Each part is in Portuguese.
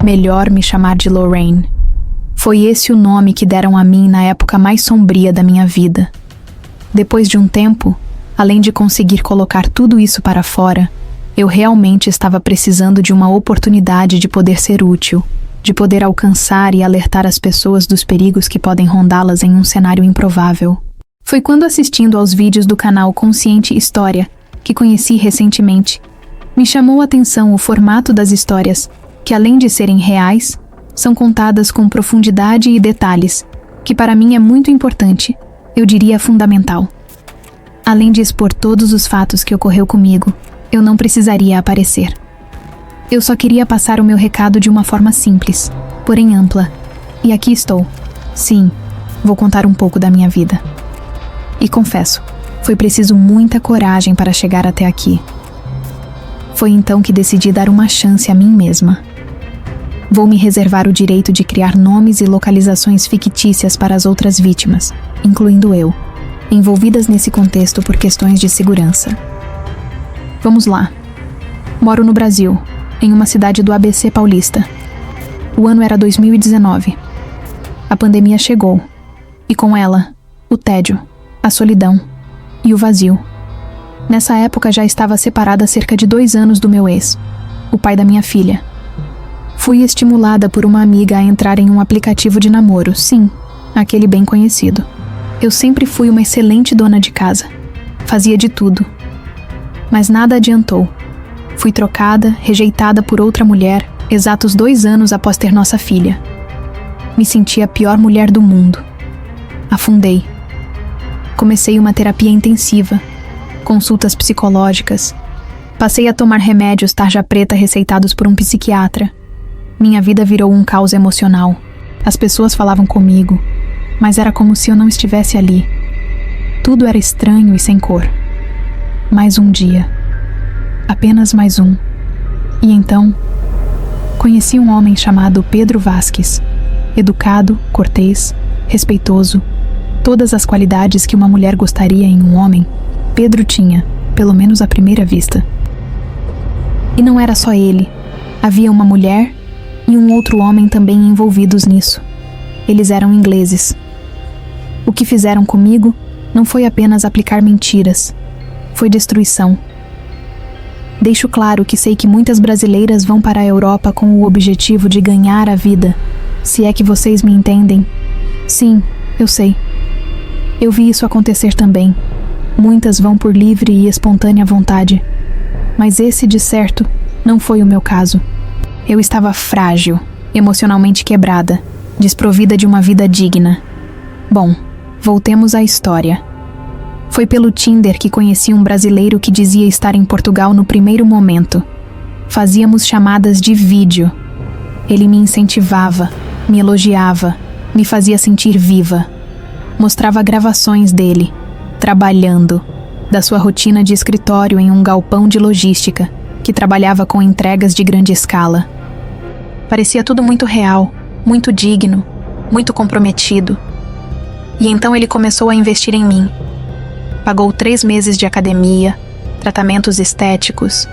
Melhor me chamar de Lorraine. Foi esse o nome que deram a mim na época mais sombria da minha vida. Depois de um tempo, além de conseguir colocar tudo isso para fora, eu realmente estava precisando de uma oportunidade de poder ser útil, de poder alcançar e alertar as pessoas dos perigos que podem rondá-las em um cenário improvável. Foi quando, assistindo aos vídeos do canal Consciente História, que conheci recentemente, me chamou a atenção o formato das histórias, que além de serem reais, são contadas com profundidade e detalhes, que para mim é muito importante, eu diria fundamental. Além de expor todos os fatos que ocorreu comigo, eu não precisaria aparecer. Eu só queria passar o meu recado de uma forma simples, porém ampla. E aqui estou. Sim, vou contar um pouco da minha vida. E confesso, foi preciso muita coragem para chegar até aqui. Foi então que decidi dar uma chance a mim mesma. Vou me reservar o direito de criar nomes e localizações fictícias para as outras vítimas, incluindo eu, envolvidas nesse contexto por questões de segurança. Vamos lá. Moro no Brasil, em uma cidade do ABC paulista. O ano era 2019. A pandemia chegou, e com ela, o tédio, a solidão e o vazio. Nessa época já estava separada há cerca de 2 anos do meu ex, o pai da minha filha. Fui estimulada por uma amiga a entrar em um aplicativo de namoro, sim, aquele bem conhecido. Eu sempre fui uma excelente dona de casa. Fazia de tudo. Mas nada adiantou. Fui trocada, rejeitada por outra mulher, exatos 2 anos após ter nossa filha. Me senti a pior mulher do mundo. Afundei. Comecei uma terapia intensiva, consultas psicológicas. Passei a tomar remédios tarja preta receitados por um psiquiatra. Minha vida virou um caos emocional. As pessoas falavam comigo, mas era como se eu não estivesse ali. Tudo era estranho e sem cor. Mais um dia. Apenas mais um. E então, conheci um homem chamado Pedro Vasques. Educado, cortês, respeitoso. Todas as qualidades que uma mulher gostaria em um homem, Pedro tinha, pelo menos à primeira vista. E não era só ele. Havia uma mulher e um outro homem também envolvidos nisso. Eles eram ingleses. O que fizeram comigo não foi apenas aplicar mentiras. Foi destruição. Deixo claro que sei que muitas brasileiras vão para a Europa com o objetivo de ganhar a vida, se é que vocês me entendem. Sim, eu sei. Eu vi isso acontecer também. Muitas vão por livre e espontânea vontade. Mas esse, de certo, não foi o meu caso. Eu estava frágil, emocionalmente quebrada, desprovida de uma vida digna. Bom, voltemos à história. Foi pelo Tinder que conheci um brasileiro que dizia estar em Portugal no primeiro momento. Fazíamos chamadas de vídeo. Ele me incentivava, me elogiava, me fazia sentir viva. Mostrava gravações dele, trabalhando, da sua rotina de escritório em um galpão de logística, que trabalhava com entregas de grande escala. Parecia tudo muito real, muito digno, muito comprometido. E então ele começou a investir em mim. Pagou 3 meses de academia, tratamentos estéticos.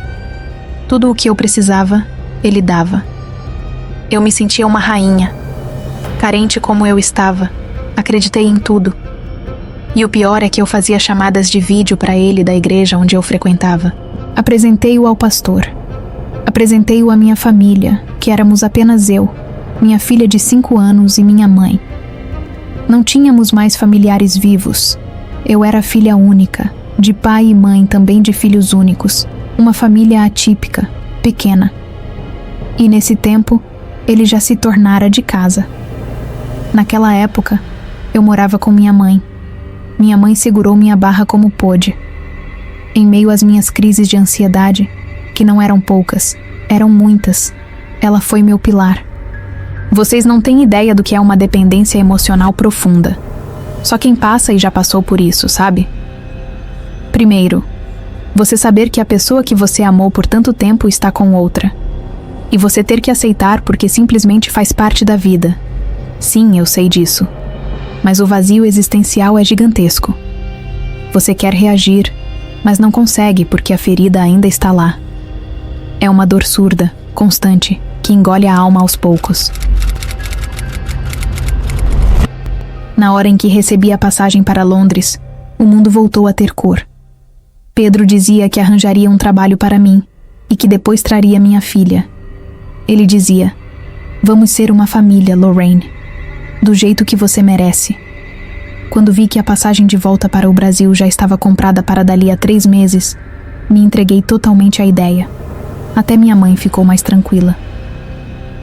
Tudo o que eu precisava, ele dava. Eu me sentia uma rainha. Carente como eu estava, acreditei em tudo. E o pior é que eu fazia chamadas de vídeo para ele da igreja onde eu frequentava. Apresentei-o ao pastor. Apresentei-o à minha família, que éramos apenas eu, minha filha de 5 anos e minha mãe. Não tínhamos mais familiares vivos. Eu era filha única, de pai e mãe também de filhos únicos. Uma família atípica, pequena. E nesse tempo, ele já se tornara de casa. Naquela época, eu morava com minha mãe. Minha mãe segurou minha barra como pôde. Em meio às minhas crises de ansiedade, que não eram poucas, eram muitas, ela foi meu pilar. Vocês não têm ideia do que é uma dependência emocional profunda. Só quem passa e já passou por isso, sabe? Primeiro, você saber que a pessoa que você amou por tanto tempo está com outra. E você ter que aceitar porque simplesmente faz parte da vida. Sim, eu sei disso. Mas o vazio existencial é gigantesco. Você quer reagir, mas não consegue porque a ferida ainda está lá. É uma dor surda, constante, que engole a alma aos poucos. Na hora em que recebi a passagem para Londres, o mundo voltou a ter cor. Pedro dizia que arranjaria um trabalho para mim e que depois traria minha filha. Ele dizia: "Vamos ser uma família, Lorraine, do jeito que você merece." Quando vi que a passagem de volta para o Brasil já estava comprada para dali a 3 meses, me entreguei totalmente à ideia. Até minha mãe ficou mais tranquila.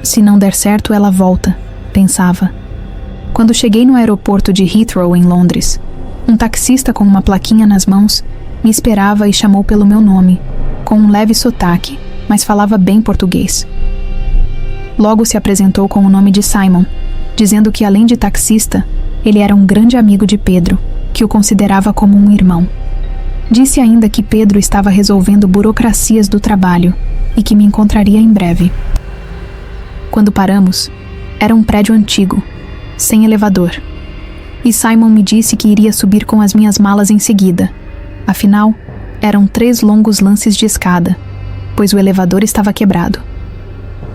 Se não der certo, ela volta, pensava. Quando cheguei no aeroporto de Heathrow, em Londres, um taxista com uma plaquinha nas mãos me esperava e chamou pelo meu nome, com um leve sotaque, mas falava bem português. Logo se apresentou com o nome de Simon, dizendo que além de taxista, ele era um grande amigo de Pedro, que o considerava como um irmão. Disse ainda que Pedro estava resolvendo burocracias do trabalho e que me encontraria em breve. Quando paramos, era um prédio antigo, sem elevador. E Simon me disse que iria subir com as minhas malas em seguida. Afinal, eram 3 longos lances de escada, pois o elevador estava quebrado.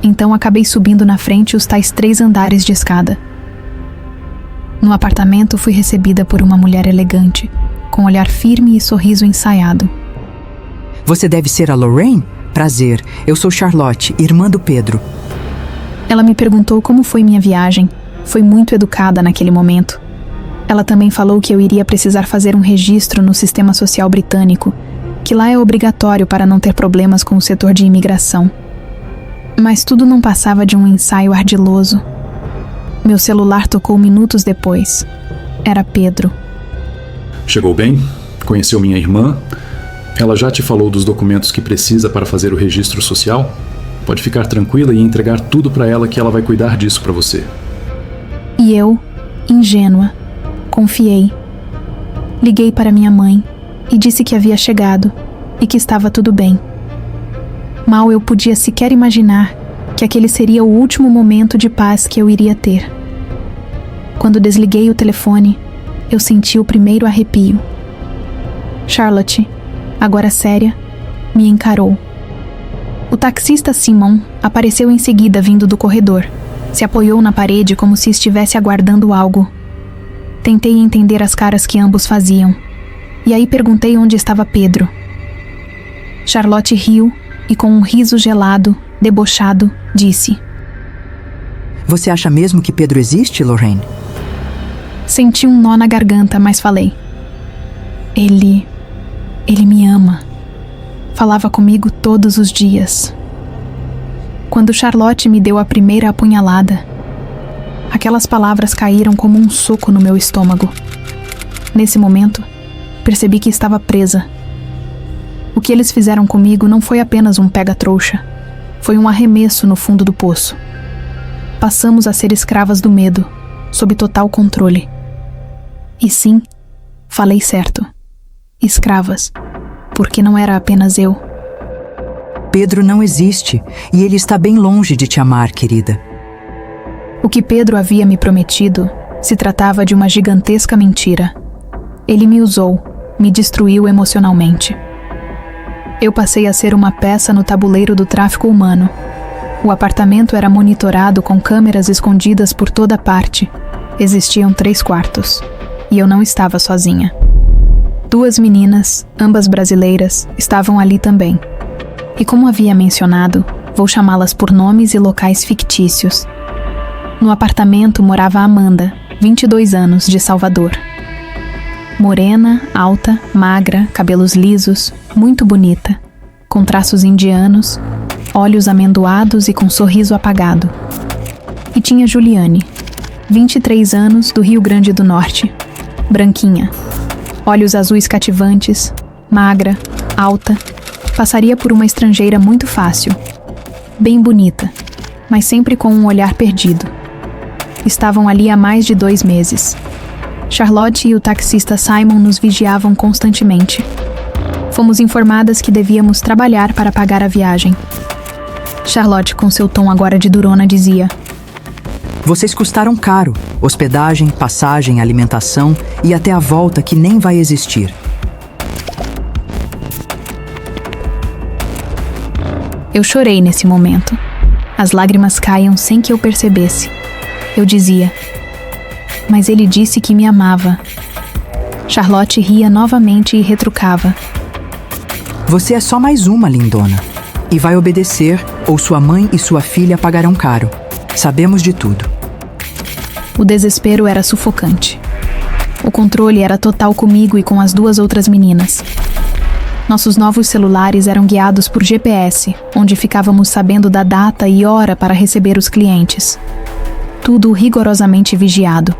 Então acabei subindo na frente os tais 3 andares de escada. No apartamento fui recebida por uma mulher elegante, com olhar firme e sorriso ensaiado. Você deve ser a Lorraine? Prazer, eu sou Charlotte, irmã do Pedro. Ela me perguntou como foi minha viagem. Foi muito educada naquele momento. Ela também falou que eu iria precisar fazer um registro no sistema social britânico, que lá é obrigatório para não ter problemas com o setor de imigração. Mas tudo não passava de um ensaio ardiloso. Meu celular tocou minutos depois. Era Pedro. Chegou bem? Conheceu minha irmã? Ela já te falou dos documentos que precisa para fazer o registro social? Pode ficar tranquila e entregar tudo para ela que ela vai cuidar disso para você. E eu, ingênua, confiei. Liguei para minha mãe e disse que havia chegado e que estava tudo bem. Mal eu podia sequer imaginar que aquele seria o último momento de paz que eu iria ter. Quando desliguei o telefone, eu senti o primeiro arrepio. Charlotte, agora séria, me encarou. O taxista Simon apareceu em seguida vindo do corredor. Se apoiou na parede como se estivesse aguardando algo. Tentei entender as caras que ambos faziam. E aí perguntei onde estava Pedro. Charlotte riu e com um riso gelado, debochado, disse: Você acha mesmo que Pedro existe, Lorraine? Senti um nó na garganta, mas falei: Ele me ama. Falava comigo todos os dias. Quando Charlotte me deu a primeira apunhalada, aquelas palavras caíram como um soco no meu estômago. Nesse momento, percebi que estava presa. O que eles fizeram comigo não foi apenas um pega-trouxa. Foi um arremesso no fundo do poço. Passamos a ser escravas do medo, sob total controle. E sim, falei certo. Escravas, porque não era apenas eu. Pedro não existe, e ele está bem longe de te amar, querida. O que Pedro havia me prometido se tratava de uma gigantesca mentira. Ele me usou, me destruiu emocionalmente. Eu passei a ser uma peça no tabuleiro do tráfico humano. O apartamento era monitorado com câmeras escondidas por toda parte. Existiam 3 quartos. E eu não estava sozinha. 2 meninas, ambas brasileiras, estavam ali também. E como havia mencionado, vou chamá-las por nomes e locais fictícios. No apartamento morava Amanda, 22 anos, de Salvador. Morena, alta, magra, cabelos lisos, muito bonita, com traços indianos, olhos amendoados e com sorriso apagado. E tinha Juliane, 23 anos, do Rio Grande do Norte, branquinha, olhos azuis cativantes, magra, alta, passaria por uma estrangeira muito fácil, bem bonita, mas sempre com um olhar perdido. Estavam ali há mais de 2 meses. Charlotte e o taxista Simon nos vigiavam constantemente. Fomos informadas que devíamos trabalhar para pagar a viagem. Charlotte, com seu tom agora de durona, dizia: Vocês custaram caro, hospedagem, passagem, alimentação e até a volta que nem vai existir. Eu chorei nesse momento. As lágrimas caíam sem que eu percebesse. Eu dizia: mas ele disse que me amava. Charlotte ria novamente e retrucava: Você é só mais uma, lindona. E vai obedecer, ou sua mãe e sua filha pagarão caro. Sabemos de tudo. O desespero era sufocante. O controle era total comigo e com as 2 outras meninas. Nossos novos celulares eram guiados por GPS, onde ficávamos sabendo da data e hora para receber os clientes. Tudo rigorosamente vigiado.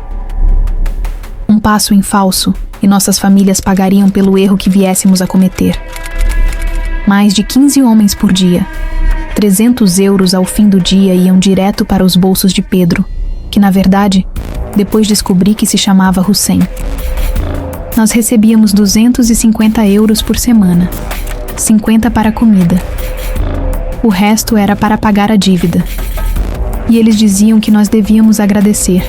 Um passo em falso e nossas famílias pagariam pelo erro que viéssemos a cometer. Mais de 15 homens por dia. 300 euros ao fim do dia iam direto para os bolsos de Pedro, que na verdade, depois descobri que se chamava Hussein. Nós recebíamos 250 euros por semana, 50 para comida. O resto era para pagar a dívida. E eles diziam que nós devíamos agradecer,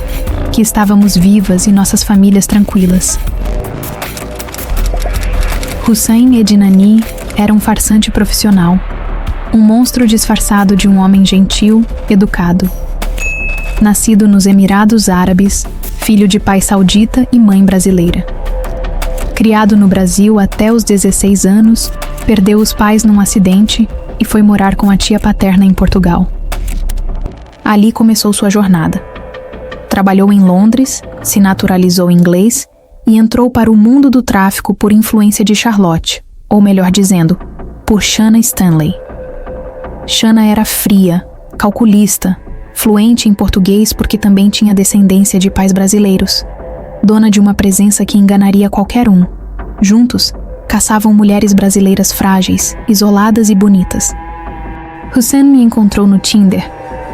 que estávamos vivas e nossas famílias tranquilas. Hussein Ednani era um farsante profissional, um monstro disfarçado de um homem gentil, educado. Nascido nos Emirados Árabes, filho de pai saudita e mãe brasileira. Criado no Brasil até os 16 anos, perdeu os pais num acidente e foi morar com a tia paterna em Portugal. Ali começou sua jornada. Trabalhou em Londres, se naturalizou inglês e entrou para o mundo do tráfico por influência de Charlotte, ou melhor dizendo, por Shanna Stanley. Shanna era fria, calculista, fluente em português porque também tinha descendência de pais brasileiros. Dona de uma presença que enganaria qualquer um. Juntos, caçavam mulheres brasileiras frágeis, isoladas e bonitas. Hussein me encontrou no Tinder,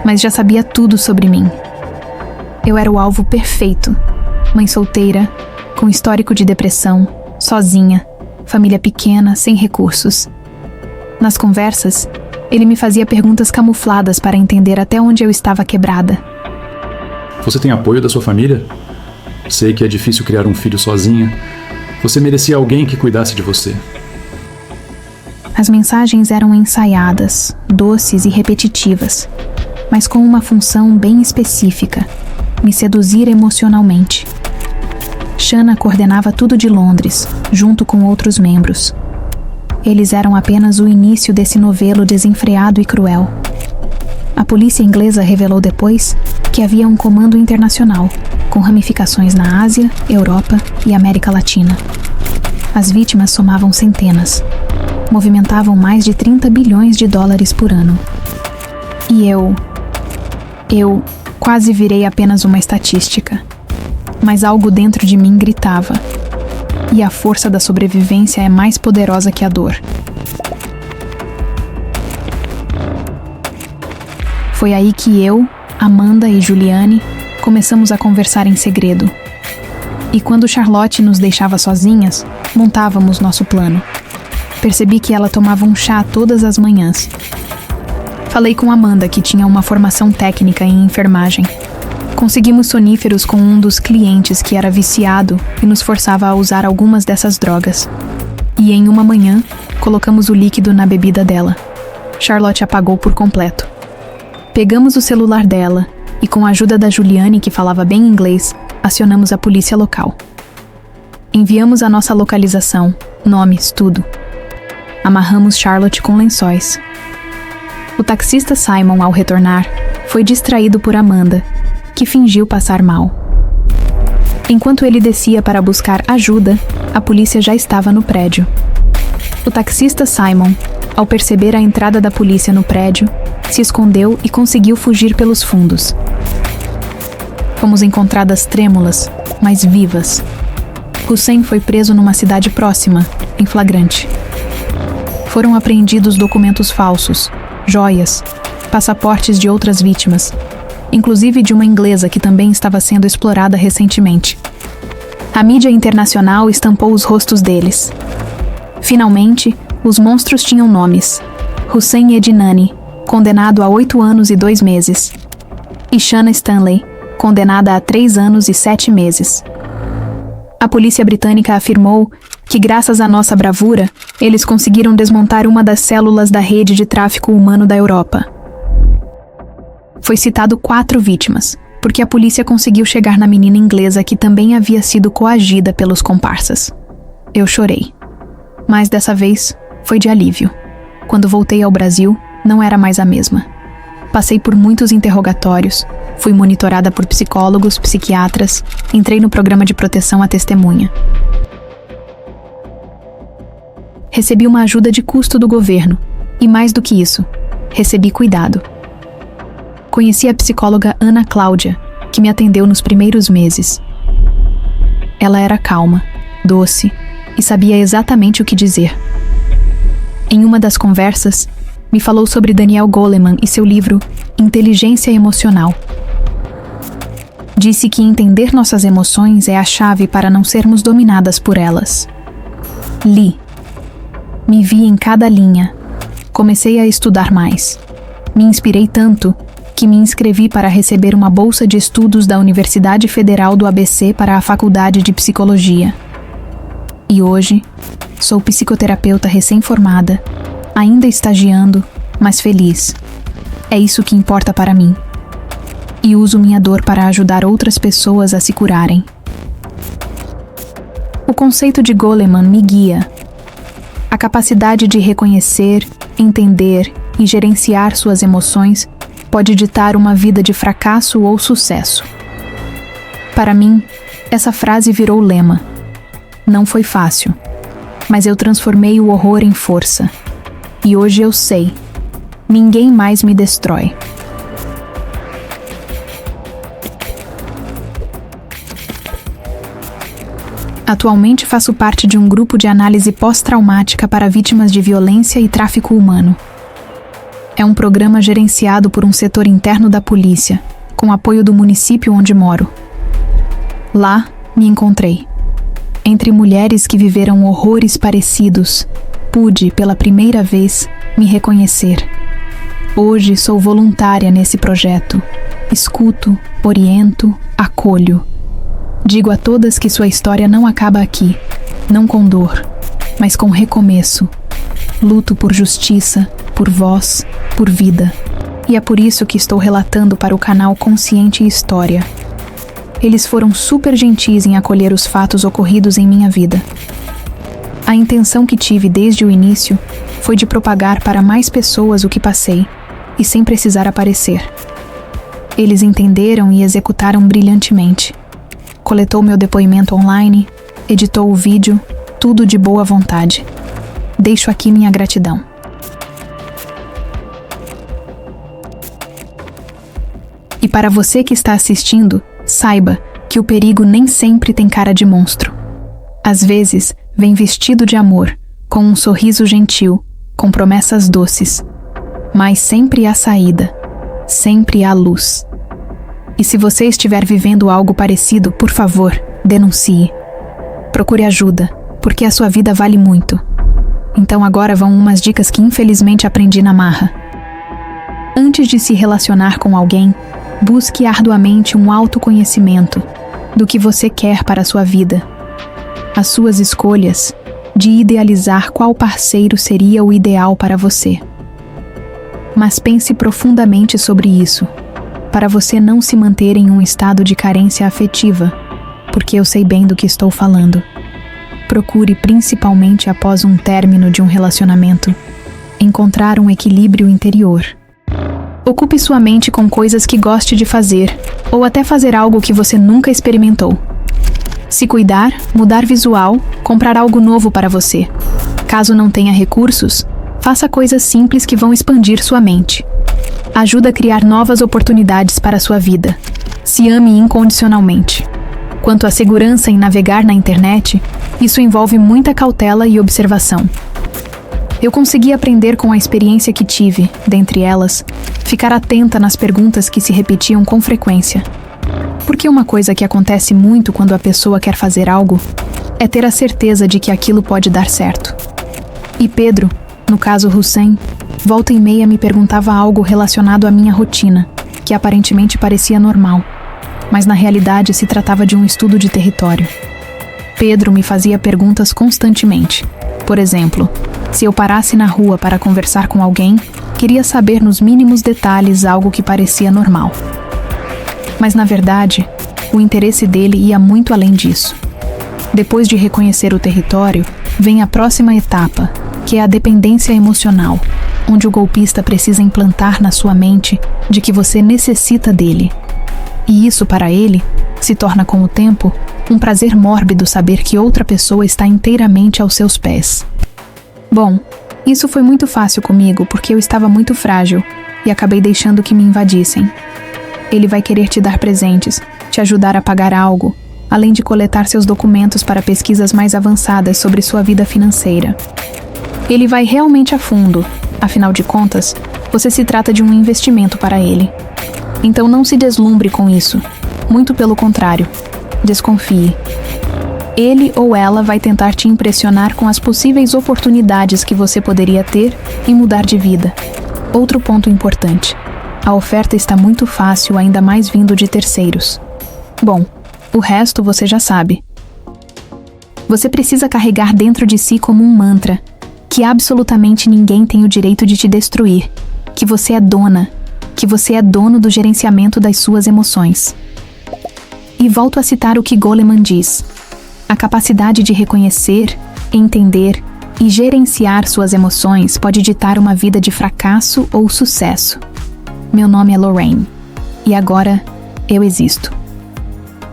mas já sabia tudo sobre mim. Eu era o alvo perfeito. Mãe solteira, com histórico de depressão, sozinha, família pequena, sem recursos. Nas conversas, ele me fazia perguntas camufladas para entender até onde eu estava quebrada. Você tem apoio da sua família? Sei que é difícil criar um filho sozinha. Você merecia alguém que cuidasse de você. As mensagens eram ensaiadas, doces e repetitivas, mas com uma função bem específica: me seduzir emocionalmente. Shanna coordenava tudo de Londres, junto com outros membros. Eles eram apenas o início desse novelo desenfreado e cruel. A polícia inglesa revelou depois que havia um comando internacional, com ramificações na Ásia, Europa e América Latina. As vítimas somavam centenas. Movimentavam mais de 30 bilhões de dólares por ano. E eu quase virei apenas uma estatística. Mas algo dentro de mim gritava: e a força da sobrevivência é mais poderosa que a dor. Foi aí que eu, Amanda e Juliane começamos a conversar em segredo. E quando Charlotte nos deixava sozinhas, montávamos nosso plano. Percebi que ela tomava um chá todas as manhãs. Falei com Amanda, que tinha uma formação técnica em enfermagem. Conseguimos soníferos com um dos clientes que era viciado e nos forçava a usar algumas dessas drogas. E em uma manhã, colocamos o líquido na bebida dela. Charlotte apagou por completo. Pegamos o celular dela e, com a ajuda da Juliane, que falava bem inglês, acionamos a polícia local. Enviamos a nossa localização, nomes, tudo. Amarramos Charlotte com lençóis. O taxista Simon, ao retornar, foi distraído por Amanda, que fingiu passar mal. Enquanto ele descia para buscar ajuda, a polícia já estava no prédio. O taxista Simon, ao perceber a entrada da polícia no prédio, se escondeu e conseguiu fugir pelos fundos. Fomos encontradas trêmulas, mas vivas. Hussein foi preso numa cidade próxima, em flagrante. Foram apreendidos documentos falsos, joias, passaportes de outras vítimas, inclusive de uma inglesa que também estava sendo explorada recentemente. A mídia internacional estampou os rostos deles. Finalmente, os monstros tinham nomes: Hussein Ednani, condenado a 8 anos e 2 meses, e Shanna Stanley, condenada a 3 anos e 7 meses. A polícia britânica afirmou que, graças à nossa bravura, eles conseguiram desmontar uma das células da rede de tráfico humano da Europa. Foi citado 4 vítimas, porque a polícia conseguiu chegar na menina inglesa que também havia sido coagida pelos comparsas. Eu chorei. Mas dessa vez, foi de alívio. Quando voltei ao Brasil, não era mais a mesma. Passei por muitos interrogatórios, fui monitorada por psicólogos, psiquiatras, entrei no programa de proteção à testemunha. Recebi uma ajuda de custo do governo, e mais do que isso, recebi cuidado. Conheci a psicóloga Ana Cláudia, que me atendeu nos primeiros meses. Ela era calma, doce e sabia exatamente o que dizer. Em uma das conversas, me falou sobre Daniel Goleman e seu livro Inteligência Emocional. Disse que entender nossas emoções é a chave para não sermos dominadas por elas. Li. Me vi em cada linha. Comecei a estudar mais. Me inspirei tanto que me inscrevi para receber uma bolsa de estudos da Universidade Federal do ABC para a Faculdade de Psicologia. E hoje, sou psicoterapeuta recém-formada, ainda estagiando, mas feliz. É isso que importa para mim. E uso minha dor para ajudar outras pessoas a se curarem. O conceito de Goleman me guia. A capacidade de reconhecer, entender e gerenciar suas emoções pode ditar uma vida de fracasso ou sucesso. Para mim, essa frase virou lema. Não foi fácil, mas eu transformei o horror em força. E hoje eu sei, ninguém mais me destrói. Atualmente faço parte de um grupo de análise pós-traumática para vítimas de violência e tráfico humano. É um programa gerenciado por um setor interno da polícia, com apoio do município onde moro. Lá, me encontrei. Entre mulheres que viveram horrores parecidos, pude, pela primeira vez, me reconhecer. Hoje sou voluntária nesse projeto. Escuto, oriento, acolho. Digo a todas que sua história não acaba aqui, não com dor, mas com recomeço. Luto por justiça, por voz, por vida. E é por isso que estou relatando para o canal Consciente História. Eles foram super gentis em acolher os fatos ocorridos em minha vida. A intenção que tive desde o início foi de propagar para mais pessoas o que passei, e sem precisar aparecer. Eles entenderam e executaram brilhantemente. Coletou meu depoimento online, editou o vídeo, tudo de boa vontade. Deixo aqui minha gratidão. E para você que está assistindo, saiba que o perigo nem sempre tem cara de monstro. Às vezes, vem vestido de amor, com um sorriso gentil, com promessas doces. Mas sempre há saída, sempre há luz. E se você estiver vivendo algo parecido, por favor, denuncie. Procure ajuda, porque a sua vida vale muito. Então agora vão umas dicas que infelizmente aprendi na marra. Antes de se relacionar com alguém, busque arduamente um autoconhecimento do que você quer para a sua vida. As suas escolhas de idealizar qual parceiro seria o ideal para você. Mas pense profundamente sobre isso, para você não se manter em um estado de carência afetiva, porque eu sei bem do que estou falando. Procure, principalmente após um término de um relacionamento, encontrar um equilíbrio interior. Ocupe sua mente com coisas que goste de fazer, ou até fazer algo que você nunca experimentou. Se cuidar, mudar visual, comprar algo novo para você. Caso não tenha recursos, faça coisas simples que vão expandir sua mente. Ajuda a criar novas oportunidades para a sua vida. Se ame incondicionalmente. Quanto à segurança em navegar na internet, isso envolve muita cautela e observação. Eu consegui aprender com a experiência que tive, dentre elas, ficar atenta nas perguntas que se repetiam com frequência. Porque uma coisa que acontece muito quando a pessoa quer fazer algo é ter a certeza de que aquilo pode dar certo. E Pedro, no caso Hussein, volta e meia me perguntava algo relacionado à minha rotina, que aparentemente parecia normal, mas na realidade se tratava de um estudo de território. Pedro me fazia perguntas constantemente. Por exemplo, se eu parasse na rua para conversar com alguém, que queria saber nos mínimos detalhes algo que parecia normal. Mas, na verdade, o interesse dele ia muito além disso. Depois de reconhecer o território, vem a próxima etapa, que é a dependência emocional, onde o golpista precisa implantar na sua mente de que você necessita dele. E isso, para ele, se torna com o tempo um prazer mórbido saber que outra pessoa está inteiramente aos seus pés. Bom, isso foi muito fácil comigo porque eu estava muito frágil e acabei deixando que me invadissem. Ele vai querer te dar presentes, te ajudar a pagar algo, além de coletar seus documentos para pesquisas mais avançadas sobre sua vida financeira. Ele vai realmente a fundo, afinal de contas, você se trata de um investimento para ele. Então não se deslumbre com isso, muito pelo contrário, desconfie. Ele ou ela vai tentar te impressionar com as possíveis oportunidades que você poderia ter e mudar de vida. Outro ponto importante: a oferta está muito fácil, ainda mais vindo de terceiros. Bom, o resto você já sabe. Você precisa carregar dentro de si como um mantra que absolutamente ninguém tem o direito de te destruir, que você é dona, que você é dono do gerenciamento das suas emoções. E volto a citar o que Goleman diz: a capacidade de reconhecer, entender e gerenciar suas emoções pode ditar uma vida de fracasso ou sucesso. Meu nome é Lorraine, e agora eu existo.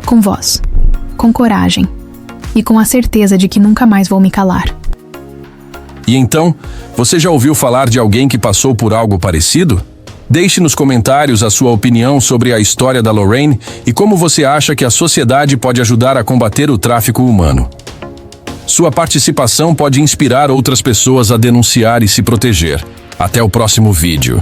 Com voz, com coragem e com a certeza de que nunca mais vou me calar. E então, você já ouviu falar de alguém que passou por algo parecido? Deixe nos comentários a sua opinião sobre a história da Lorraine e como você acha que a sociedade pode ajudar a combater o tráfico humano. Sua participação pode inspirar outras pessoas a denunciar e se proteger. Até o próximo vídeo.